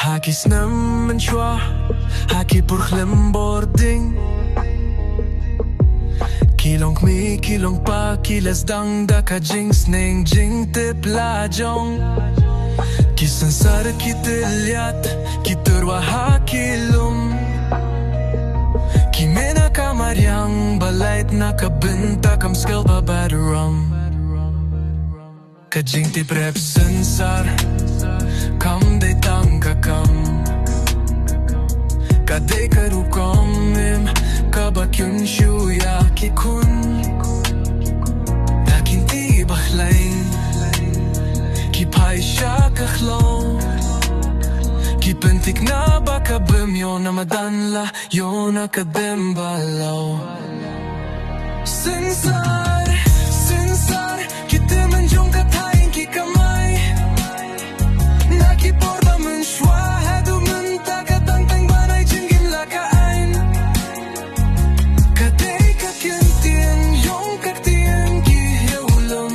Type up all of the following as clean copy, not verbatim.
Hakis naman siya Haki purklem boarding Kilong mi kilong pa Kilas dang da ka jinx Neng jing tip la jong Kisan sar kitilyat Kiturwa hakilum Kimena kamaryang Balait na kabinta Kam skill pa badaram Kajing tip rep sensar Kam de tang kakam Kadei karukom im Kabakyun shuya kikun Dakin ti bakhlain Kipai siya kakhlaw Kipentik na bakabim Yon na madanla Yon na kadem balaw Sinsar Sinsar Kitiman yung katayin kikamay Nakiporba man shwa Hadu man takatantang banay Jingin lakain Kadei kakintien Yung kaktien Kihiulam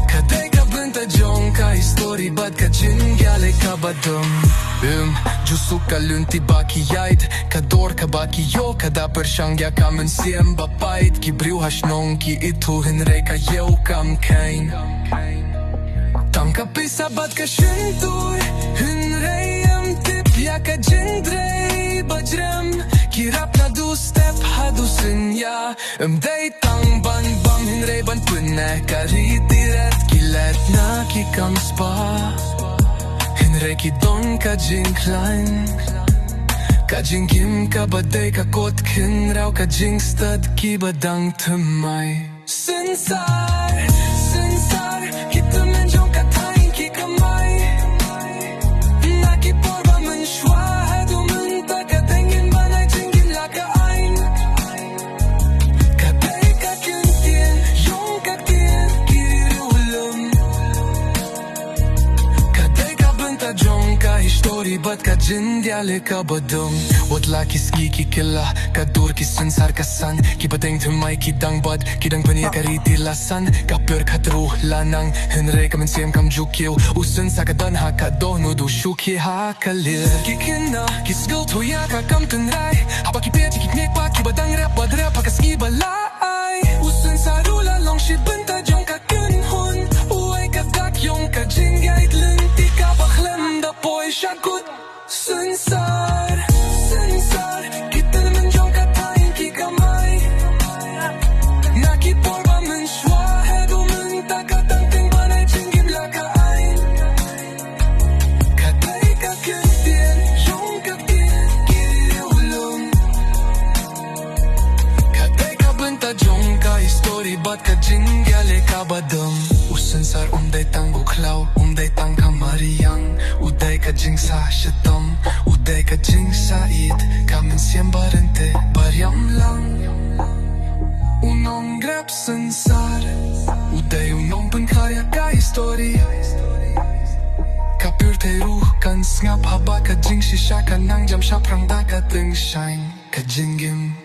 Kadei kabinta jong Ka history bad ka jingyale kabadam Jusuk kalun ti bakiyait Kador ka bakiyo Kada persyangya kamen siem bapait Kibriu hashnong ki itu hinre ka yew kam kain Tangka pisabat ka shintuy Hinre yam tip ya ka jindre bajram Kirap na du step hadu sinya Day tang ban bang hinre ban punne Karitiret kilet na kikam spa Hinre ki don ka jing klein Ka jing kim ka baday ka kot kin Rao ka jing stad ki badang tumay Sinsar Sinsar Kita menjong ka tayin ki kamay Nakiporba man shwa Hadu man takatengin banay jingin lakain Kadai ka kintien Yung kaktien Kiriulam Kadai ka banta jong ka history Bat ka jindyale ka badong Wat laki ski ki killa Kadur ki sinsar kasan Ki bateng tumay ki dang bad Ki dang paniya kariti lasan Kapur katru lanang Hinre kamen siem kam jukyo Usun sa kadan ha kadoh nudu shuki ha kalir Ki kina ki skill tuya ka kam tunray Haba ki peti ki knek ki badang rap bad rap ha ka ski balay Usun sa rula long shit banta jong ka kunhun Uway ka dak yung ka jingyay linti ka bakhlem da poy shakut Sinsar Sinsar Kita naman jong katayin ki kamay Nakiporba man shwa Hedu man takatangting banay jingim lakain Katay ka kintien Yung kaktien Kiriulam Katay ka banta jong ka history Bat ka jingyale ka badam Usinsar umday tang buklaw Umday tang kamariyang Uday ka jing sa shatam Uday ka jing sa id Kamen siem barente Baryam lang Unong grab sensar Uday unong penkaya ka history Kapur te ruh kan ngap haba ka jing shisha Kanang jam shaprang da ka ting shine Ka jingim